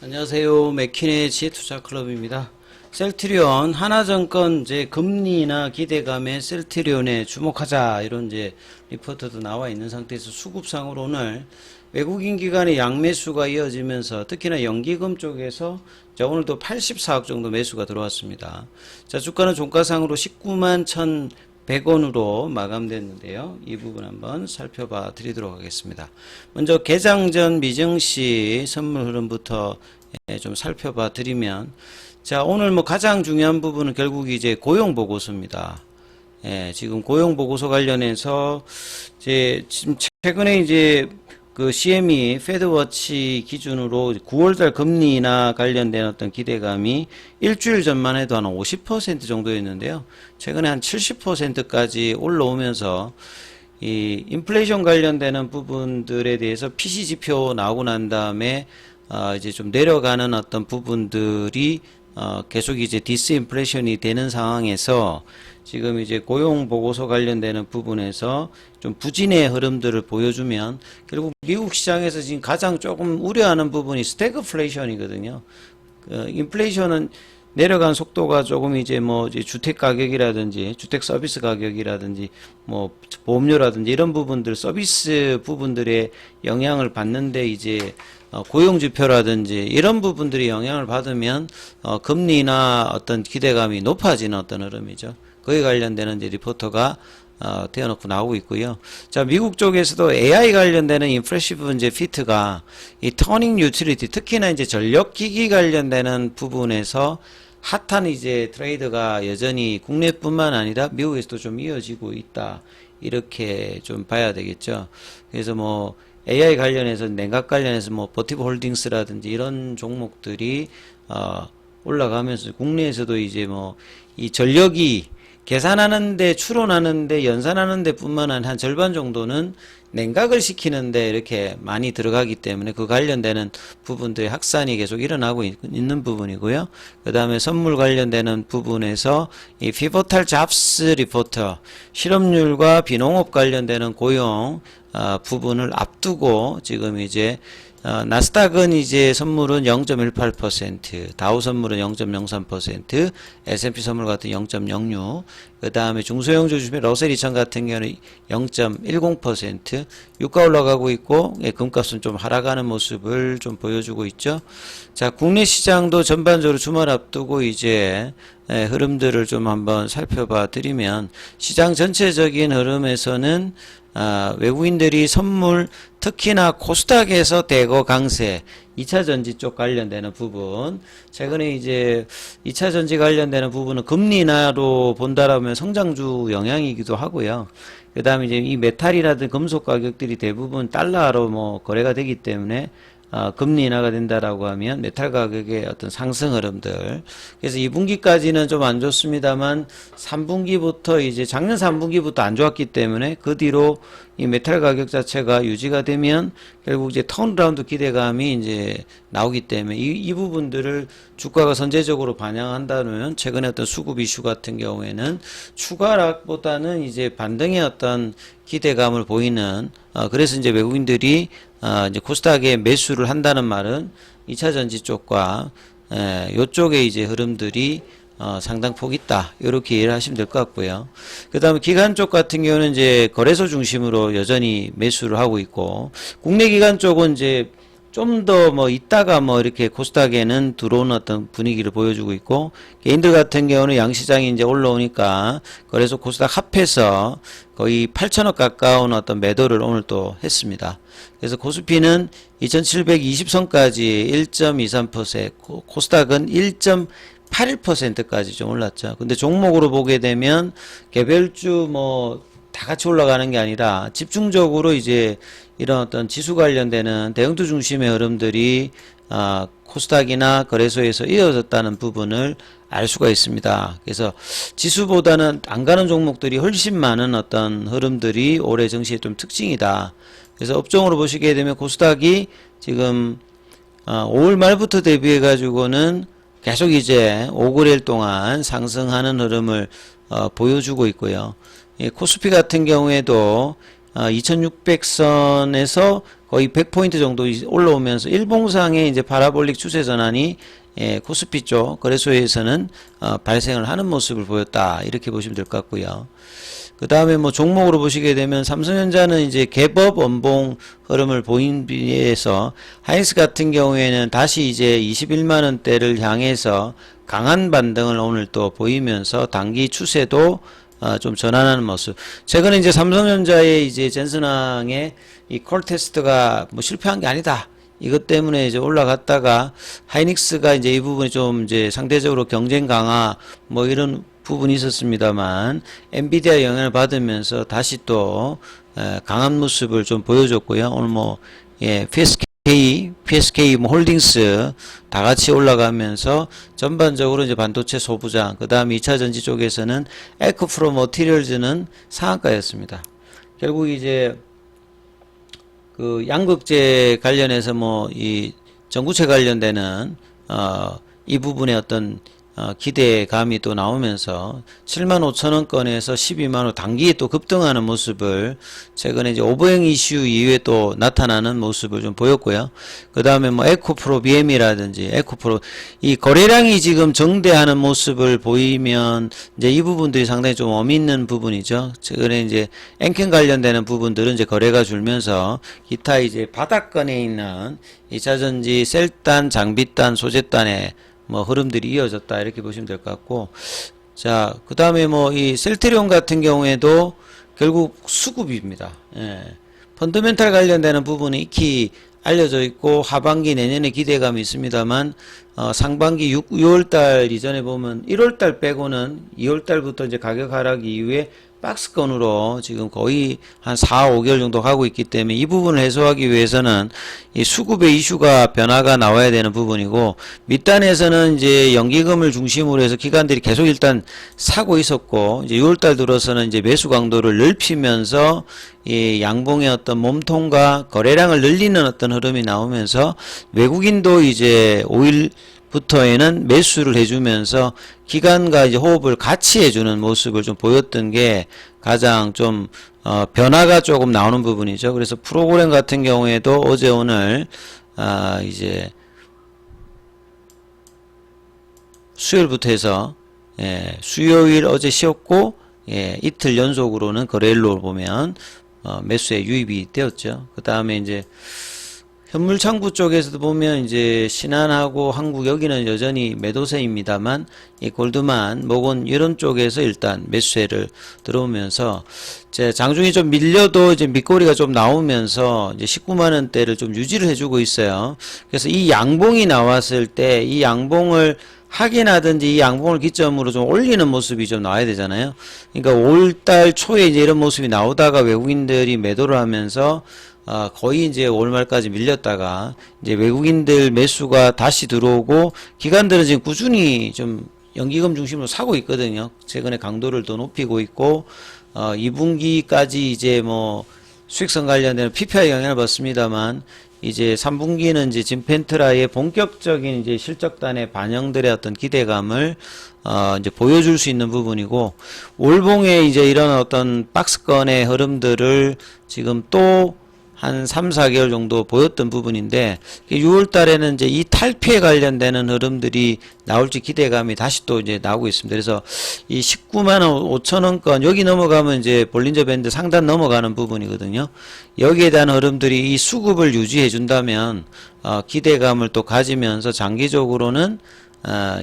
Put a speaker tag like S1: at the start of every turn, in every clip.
S1: 안녕하세요. 맥키네지 투자클럽입니다. 셀트리온, 하나증권 이제 금리나 기대감에 셀트리온에 주목하자 이런 이제 리포트도 나와 있는 상태에서 수급상으로 오늘 외국인 기관의 양매수가 이어지면서 특히나 연기금 쪽에서 자, 오늘도 84억 정도 매수가 들어왔습니다. 자, 주가는 종가상으로 19만 1,100원으로 마감됐는데요. 이 부분 한번 살펴봐 드리도록 하겠습니다. 먼저 개장 전 미증시 선물 흐름부터 좀 살펴봐 드리면, 자, 오늘 뭐 가장 중요한 부분은 결국 이제 고용 보고서입니다. 지금 고용 보고서 관련해서 지금 최근에 이제 그 CME 페드워치 기준으로 9월달 금리나 관련된 어떤 기대감이 일주일 전만 해도 한 50% 정도였는데요. 최근에 한 70%까지 올라오면서 이 인플레이션 관련되는 부분들에 대해서 PC 지표 나오고 난 다음에 이제 좀 내려가는 어떤 부분들이 계속 이제 디스인플레이션이 되는 상황에서 지금 이제 고용 보고서 관련되는 부분에서 좀 부진의 흐름들을 보여주면 결국 미국 시장에서 지금 가장 조금 우려하는 부분이 스태그플레이션이거든요. 인플레이션은 내려간 속도가 조금 이제 뭐 이제 주택 가격이라든지 주택 서비스 가격이라든지 뭐 보험료라든지 이런 부분들 서비스 부분들의 영향을 받는데 이제 고용 지표라든지 이런 부분들이 영향을 받으면 금리나 어떤 기대감이 높아지는 어떤 흐름이죠. 그에 관련되는 이제 리포터가 떼어놓고 나오고 있고요. 자, 미국 쪽에서도 AI 관련되는 인프레시브 이제 피트가 이 터닝 유틸리티, 특히나 이제 전력기기 관련되는 부분에서 핫한 이제 트레이드가 여전히 국내뿐만 아니라 미국에서도 좀 이어지고 있다. 이렇게 좀 봐야 되겠죠. 그래서 뭐 AI 관련해서 냉각 관련해서 뭐 버티브 홀딩스라든지 이런 종목들이 올라가면서 국내에서도 이제 뭐 이 전력이 계산하는데 추론하는데 연산하는데 뿐만 아니라 한 절반 정도는 냉각을 시키는데 이렇게 많이 들어가기 때문에 그 관련되는 부분들의 확산이 계속 일어나고 있는 부분이고요. 그 다음에 선물 관련되는 부분에서 이 피보탈 잡스 리포터, 실업률과 비농업 관련되는 고용 부분을 앞두고 지금 이제 나스닥은 이제 선물은 0.18%, 다우 선물은 0.03%, S&P 선물 같은 0.06, 그 다음에 중소형주 중에 러셀 2000 같은 경우는 0.10%, 유가 올라가고 있고, 금값은 좀 하락하는 모습을 좀 보여주고 있죠. 자, 국내 시장도 전반적으로 주말 앞두고 이제 흐름들을 좀 한번 살펴봐 드리면, 시장 전체적인 흐름에서는 외국인들이 선물, 특히나 코스닥에서 대거 강세, 2차 전지 쪽 관련되는 부분, 최근에 이제 2차 전지 관련되는 부분은 금리 인하로 본다라면 성장주 영향이기도 하고요. 그 다음에 이제 이 메탈이라든 금속 가격들이 대부분 달러로 뭐 거래가 되기 때문에 금리 인하가 된다라고 하면 메탈 가격의 어떤 상승 흐름들. 그래서 2분기까지는 좀 안 좋습니다만 3분기부터 이제 작년 3분기부터 안 좋았기 때문에 그 뒤로 이 메탈 가격 자체가 유지가 되면 결국 이제 턴라운드 기대감이 이제 나오기 때문에 이 부분들을 주가가 선제적으로 반영한다면 최근에 어떤 수급 이슈 같은 경우에는 추가락보다는 이제 반등의 어떤 기대감을 보이는 그래서 이제 외국인들이 이제 코스닥에 매수를 한다는 말은 2차 전지 쪽과 요쪽에 이제 흐름들이 상당폭 있다. 이렇게 이해를 하시면 될 것 같고요. 그 다음에 기관 쪽 같은 경우는 이제 거래소 중심으로 여전히 매수를 하고 있고, 국내 기관 쪽은 이제 좀 더 뭐 있다가 뭐 이렇게 코스닥에는 들어오는 어떤 분위기를 보여주고 있고, 개인들 같은 경우는 양시장이 이제 올라오니까 거래소 코스닥 합해서 거의 8천억 가까운 어떤 매도를 오늘 또 했습니다. 그래서 코스피는 2720선까지 1.23%, 코스닥은 1.81%까지 좀 올랐죠. 근데 종목으로 보게 되면 개별주 뭐 다 같이 올라가는 게 아니라 집중적으로 이제 이런 어떤 지수 관련되는 대형주 중심의 흐름들이 코스닥이나 거래소에서 이어졌다는 부분을 알 수가 있습니다. 그래서 지수보다는 안 가는 종목들이 훨씬 많은 어떤 흐름들이 올해 증시의 좀 특징이다. 그래서 업종으로 보시게 되면 코스닥이 지금 5월 말부터 대비해 가지고는 계속 이제 5거래일 동안 상승하는 흐름을 보여주고 있고요. 코스피 같은 경우에도 2600선에서 거의 100포인트 정도 올라오면서 일봉상의 이제 파라볼릭 추세 전환이 코스피 쪽 거래소에서는 발생을 하는 모습을 보였다. 이렇게 보시면 될 것 같고요. 그 다음에 뭐 종목으로 보시게 되면 삼성전자는 이제 갭업 원봉 흐름을 보인 비해서 하이닉스 같은 경우에는 다시 이제 21만원대를 향해서 강한 반등을 오늘 또 보이면서 단기 추세도 좀 전환하는 모습. 최근에 이제 삼성전자의 이제 젠슨항의 이 콜 테스트가 뭐 실패한 게 아니다. 이것 때문에 이제 올라갔다가 하이닉스가 이제 이 부분이 좀 이제 상대적으로 경쟁 강화 뭐 이런 부분이 있었습니다만 엔비디아 영향을 받으면서 다시 또 강한 모습을 좀 보여줬고요. 오늘 뭐 PSK 뭐 홀딩스 다 같이 올라가면서 전반적으로 이제 반도체 소부장, 그 다음에 2차 전지 쪽에서는 에코프로 머티리얼즈는 상한가였습니다. 결국 이제 그 양극재 관련해서 뭐 이 전구체 관련되는 이 부분에 어떤 기대감이 또 나오면서 75,000원권에서 12만원 단기에 또 급등하는 모습을 최근에 이제 오버행 이슈 이후에 또 나타나는 모습을 좀 보였고요. 그 다음에 뭐 에코프로 BM이라든지 에코프로 이 거래량이 지금 정대하는 모습을 보이면 이제 이 부분들이 상당히 좀 의미 있는 부분이죠. 최근에 이제 엔캔 관련되는 부분들은 이제 거래가 줄면서 기타 이제 바닥권에 있는 2차전지 셀단, 장비단, 소재단에 뭐 흐름들이 이어졌다 이렇게 보시면 될 것 같고, 자 그 다음에 뭐 이 셀트리온 같은 경우에도 결국 수급입니다. 펀더멘탈 관련되는 부분이 익히 알려져 있고 하반기 내년에 기대감이 있습니다만 상반기 6월달 이전에 보면 1월달 빼고는 2월달부터 이제 가격 하락 이후에 박스권으로 지금 거의 한 4, 5개월 정도 가고 있기 때문에 이 부분을 해소하기 위해서는 이 수급의 이슈가 변화가 나와야 되는 부분이고, 밑단에서는 이제 연기금을 중심으로 해서 기관들이 계속 일단 사고 있었고, 이제 6월달 들어서는 이제 매수 강도를 넓히면서 이 양봉의 어떤 몸통과 거래량을 늘리는 어떤 흐름이 나오면서 외국인도 이제 5일 부터에는 매수를 해주면서 기관과 이제 호흡을 같이 해주는 모습을 좀 보였던 게 가장 좀 변화가 조금 나오는 부분이죠. 그래서 프로그램 같은 경우에도 어제 오늘 이제 수요일부터 해서 수요일 어제 쉬었고 이틀 연속으로는 거래일로 보면 매수에 유입이 되었죠. 그 다음에 이제 현물창구 쪽에서도 보면 이제 신한하고 한국 여기는 여전히 매도세입니다만 이 골드만, 모건 이런 쪽에서 일단 매수세를 들어오면서 이제 장중이 좀 밀려도 이제 밑꼬리가 좀 나오면서 이제 19만 원대를 좀 유지를 해주고 있어요. 그래서 이 양봉이 나왔을 때 이 양봉을 확인하든지 이 양봉을 기점으로 좀 올리는 모습이 좀 나와야 되잖아요. 그러니까 5월달 초에 이제 이런 모습이 나오다가 외국인들이 매도를 하면서 거의 이제 월말까지 밀렸다가 이제 외국인들 매수가 다시 들어오고 기관들은 지금 꾸준히 좀 연기금 중심으로 사고 있거든요. 최근에 강도를 더 높이고 있고 2분기까지 이제 뭐 수익성 관련된 PPI 영향을 받습니다만 이제 3분기는 이제 진펜트라의 본격적인 이제 실적단에 반영들의 어떤 기대감을 이제 보여줄 수 있는 부분이고, 월봉의 이제 이런 어떤 박스권의 흐름들을 지금 또 한 3, 4개월 정도 보였던 부분인데 6월 달에는 이제 이 탈피에 관련되는 흐름들이 나올지 기대감이 다시 또 이제 나오고 있습니다. 그래서 이 19만 5천 원권 여기 넘어가면 이제 볼린저 밴드 상단 넘어가는 부분이거든요. 여기에 대한 흐름들이 이 수급을 유지해 준다면 기대감을 또 가지면서 장기적으로는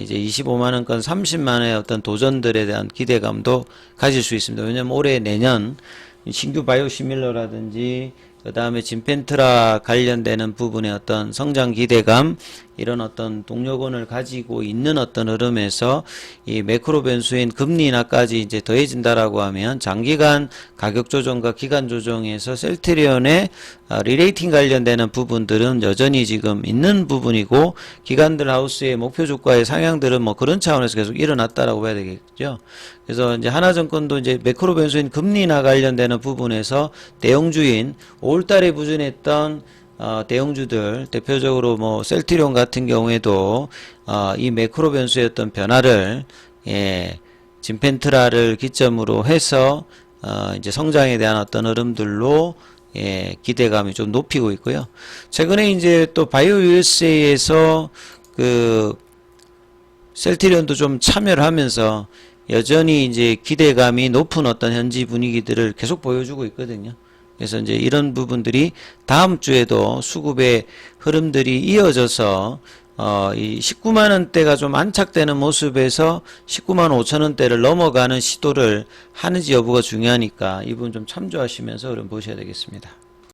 S1: 이제 25만원권 30만원의 어떤 도전들에 대한 기대감도 가질 수 있습니다. 왜냐면 올해 내년 신규 바이오시밀러라든지 그 다음에 진펜트라 관련되는 부분의 어떤 성장 기대감, 이런 어떤 동력원을 가지고 있는 어떤 흐름에서 이 매크로 변수인 금리 인하까지 이제 더해진다라고 하면 장기간 가격 조정과 기간 조정에서 셀트리온의 리레이팅 관련되는 부분들은 여전히 지금 있는 부분이고, 기관들 하우스의 목표 주가의 상향들은 뭐 그런 차원에서 계속 일어났다라고 봐야 되겠죠. 그래서 이제 하나증권도 이제 매크로 변수인 금리 인하 관련되는 부분에서 대형주인 5월달에 부진했던 대형주들, 대표적으로 뭐 셀트리온 같은 경우에도 이 매크로 변수의 어떤 변화를 진펜트라를 기점으로 해서 이제 성장에 대한 어떤 흐름들로 예, 기대감이 좀 높이고 있고요. 최근에 이제 또 바이오 USA에서 그 셀트리온도 좀 참여를 하면서 여전히 이제 기대감이 높은 어떤 현지 분위기들을 계속 보여주고 있거든요. 그래서 이제 이런 부분들이 다음 주에도 수급의 흐름들이 이어져서 이 19만 원대가 좀 안착되는 모습에서 19만 5천 원대를 넘어가는 시도를 하는지 여부가 중요하니까 이 부분 좀 참조하시면서 흐름 보셔야 되겠습니다.